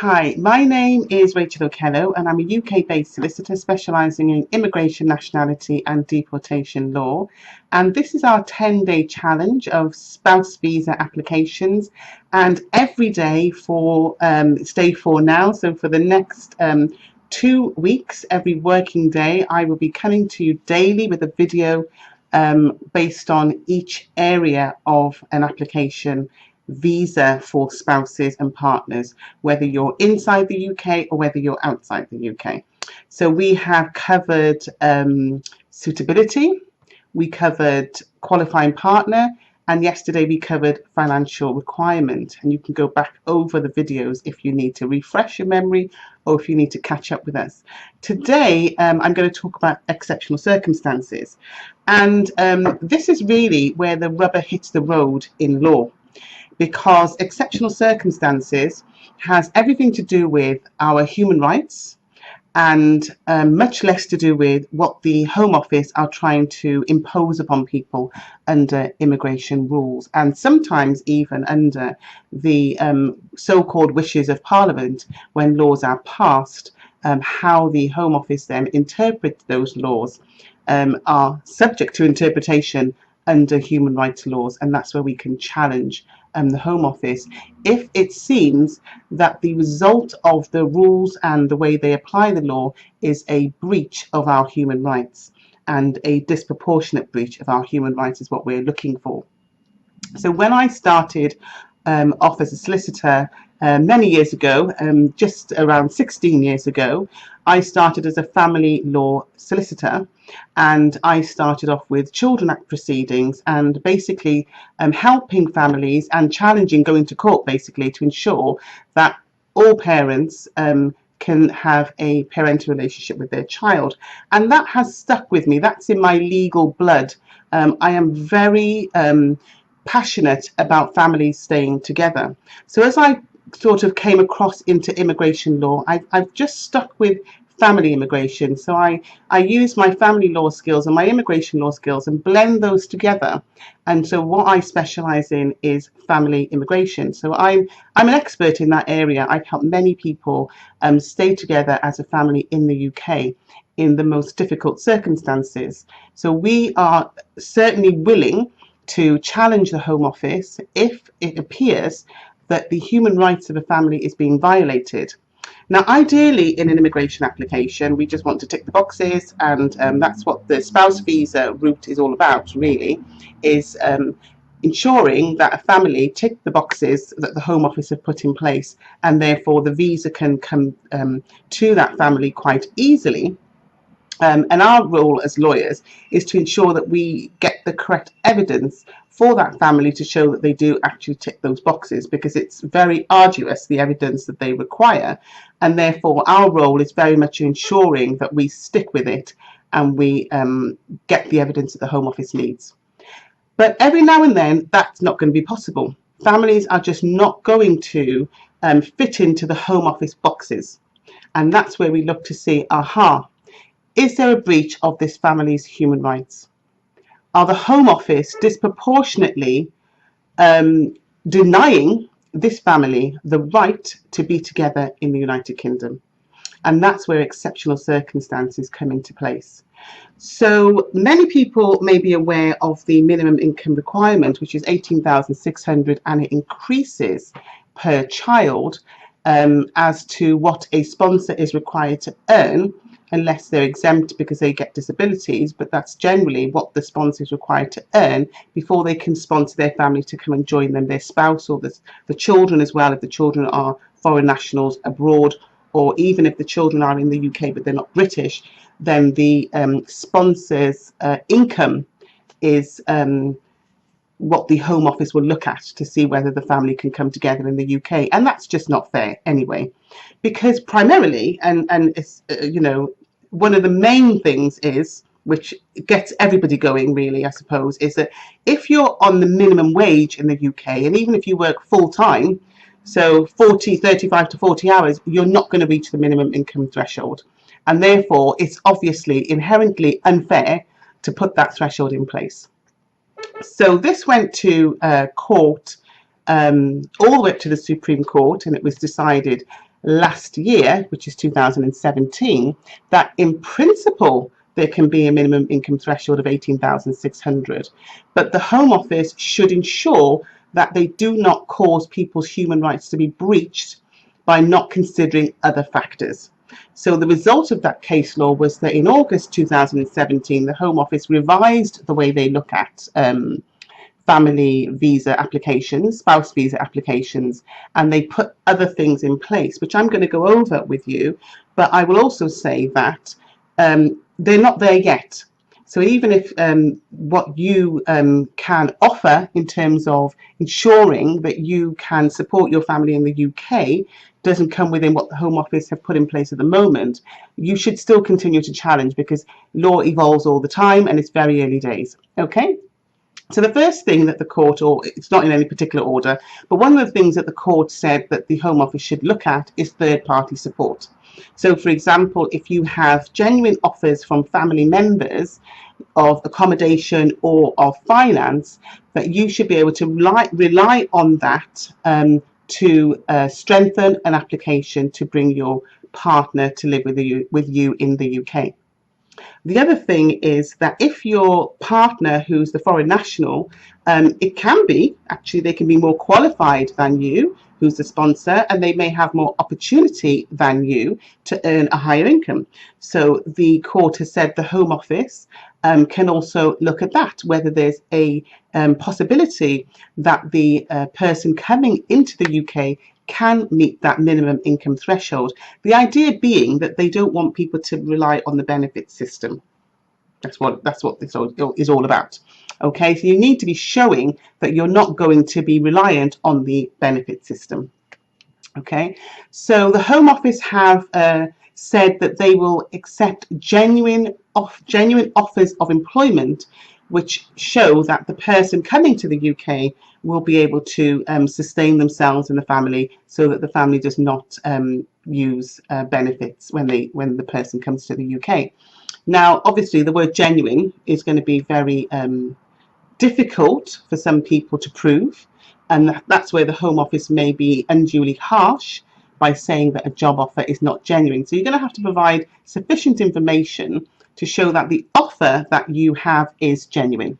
Hi, my name is Rachel O'Kello and I'm a UK-based solicitor specialising in immigration, nationality and deportation law. And this is our 10-day challenge of spouse visa applications, and every day for it's day 4 now, so for the next 2 weeks, every working day, I will be coming to you daily with a video based on each area of an application visa for spouses and partners, whether you're inside the UK or whether you're outside the UK. So we have covered suitability, we covered qualifying partner, and yesterday we covered financial requirement. And you can go back over the videos if you need to refresh your memory or if you need to catch up with us. Today I'm going to talk about exceptional circumstances, and this is really where the rubber hits the road in law, because exceptional circumstances has everything to do with our human rights and much less to do with what the Home Office are trying to impose upon people under immigration rules, and sometimes even under the so-called wishes of Parliament when laws are passed. How the Home Office then interpret those laws are subject to interpretation under human rights laws, and that's where we can challenge the Home Office if it seems that the result of the rules and the way they apply the law is a breach of our human rights, and a disproportionate breach of our human rights is what we're looking for. So when I started off as a solicitor many years ago, just around 16 years ago, I started as a family law solicitor, and I started off with Children Act proceedings and basically helping families and challenging going to court basically to ensure that all parents can have a parental relationship with their child. And that has stuck with me. That's in my legal blood. I am very passionate about families staying together. So as I sort of came across into immigration law, I've just stuck with family immigration. So I use my family law skills and my immigration law skills and blend those together. And so what I specialize in is family immigration. So I'm an expert in that area. I've helped many people stay together as a family in the UK in the most difficult circumstances. So we are certainly willing to challenge the Home Office if it appears that the human rights of a family is being violated. Now, ideally, in an immigration application, we just want to tick the boxes, and that's what the spouse visa route is all about, really, is ensuring that a family tick the boxes that the Home Office have put in place, and therefore the visa can come to that family quite easily. And our role as lawyers is to ensure that we get the correct evidence for that family to show that they do actually tick those boxes, because it's very arduous, the evidence that they require, and therefore our role is very much ensuring that we stick with it and we get the evidence that the Home Office needs. But every now and then that's not going to be possible. Families are just not going to fit into the Home Office boxes, and that's where we look to see, aha, is there a breach of this family's human rights? Are the Home Office disproportionately denying this family the right to be together in the United Kingdom? And that's where exceptional circumstances come into place. So many people may be aware of the minimum income requirement, which is 18,600, and it increases per child as to what a sponsor is required to earn, unless they're exempt because they get disabilities, but that's generally what the sponsor is required to earn before they can sponsor their family to come and join them, their spouse or the children as well, if the children are foreign nationals abroad, or even if the children are in the UK but they're not British, then the sponsor's income is what the Home Office will look at to see whether the family can come together in the UK. And that's just not fair anyway, because primarily, and it's, you know, one of the main things is, which gets everybody going really, I suppose, is that if you're on the minimum wage in the UK, and even if you work full time, so 35 to 40 hours, you're not going to reach the minimum income threshold. And therefore, it's obviously inherently unfair to put that threshold in place. So this went to court all the way up to the Supreme Court, and it was decided last year, which is 2017, that in principle there can be a minimum income threshold of 18,600, but the Home Office should ensure that they do not cause people's human rights to be breached by not considering other factors. So the result of that case law was that in August 2017, the Home Office revised the way they look at family visa applications, spouse visa applications, and they put other things in place, which I'm going to go over with you. But I will also say that they're not there yet. So even if what you can offer in terms of ensuring that you can support your family in the UK doesn't come within what the Home Office have put in place at the moment, you should still continue to challenge, because law evolves all the time and it's very early days. Okay. So the first thing that the court, or it's not in any particular order, but one of the things that the court said that the Home Office should look at is third-party support. So, for example, if you have genuine offers from family members of accommodation or of finance, that you should be able to rely on that to strengthen an application to bring your partner to live with you in the UK. The other thing is that if your partner, who's the foreign national, it can be, actually, they can be more qualified than you, who's the sponsor, and they may have more opportunity than you to earn a higher income. So the court has said the Home Office can also look at that, whether there's a possibility that the person coming into the UK can meet that minimum income threshold. The idea being that they don't want people to rely on the benefit system. That's what this is all about. Okay, so you need to be showing that you're not going to be reliant on the benefit system. Okay, so the Home Office have said that they will accept genuine offers of employment which show that the person coming to the UK will be able to sustain themselves and the family, so that the family does not use benefits when the person comes to the UK. Now, obviously, the word genuine is going to be very difficult for some people to prove, and that's where the Home Office may be unduly harsh by saying that a job offer is not genuine. So you're going to have to provide sufficient information to show that the offer that you have is genuine.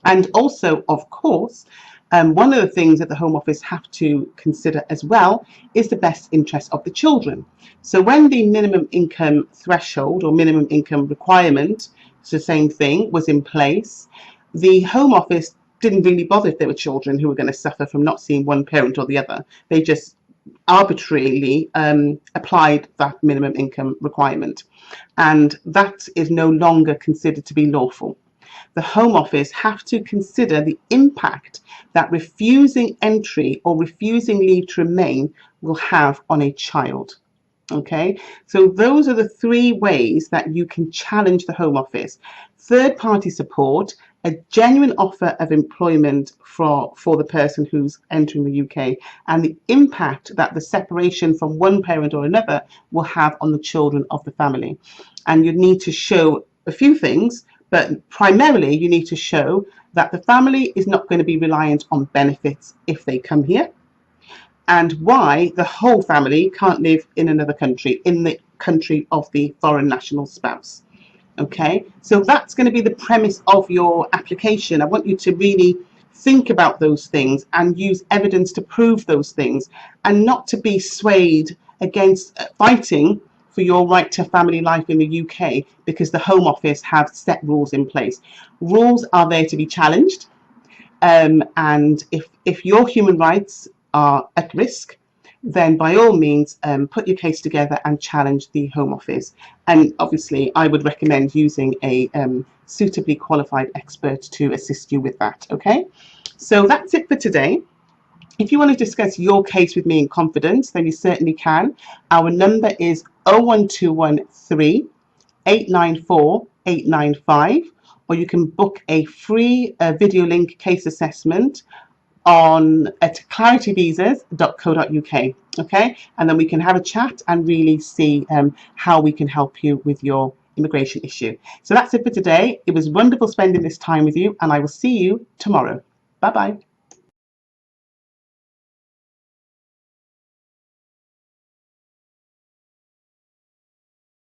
And also, of course, one of the things that the Home Office have to consider as well is the best interest of the children. So when the minimum income threshold or minimum income requirement, it's the same thing, was in place, the Home Office didn't really bother if there were children who were going to suffer from not seeing one parent or the other. They just arbitrarily applied that minimum income requirement, and that is no longer considered to be lawful. The Home Office have to consider the impact that refusing entry or refusing leave to remain will have on a child. Okay, so those are the three ways that you can challenge the Home Office: third-party support, a genuine offer of employment for the person who's entering the UK, and the impact that the separation from one parent or another will have on the children of the family. And you need to show a few things, but primarily you need to show that the family is not going to be reliant on benefits if they come here, and why the whole family can't live in another country, in the country of the foreign national spouse. Okay, so that's going to be the premise of your application. I want you to really think about those things and use evidence to prove those things, and not to be swayed against fighting for your right to family life in the UK because the Home Office have set rules in place. Rules are there to be challenged, and if your human rights are at risk, then by all means put your case together and challenge the Home Office. And obviously I would recommend using a suitably qualified expert to assist you with that. Okay, so that's it for today. If you want to discuss your case with me in confidence, then you certainly can. Our number is 01213 894 895, or you can book a free video link case assessment at clarityvisas.co.uk. Okay, and then we can have a chat and really see how we can help you with your immigration issue. So that's it for today. It was wonderful spending this time with you, and I will see you tomorrow. Bye bye.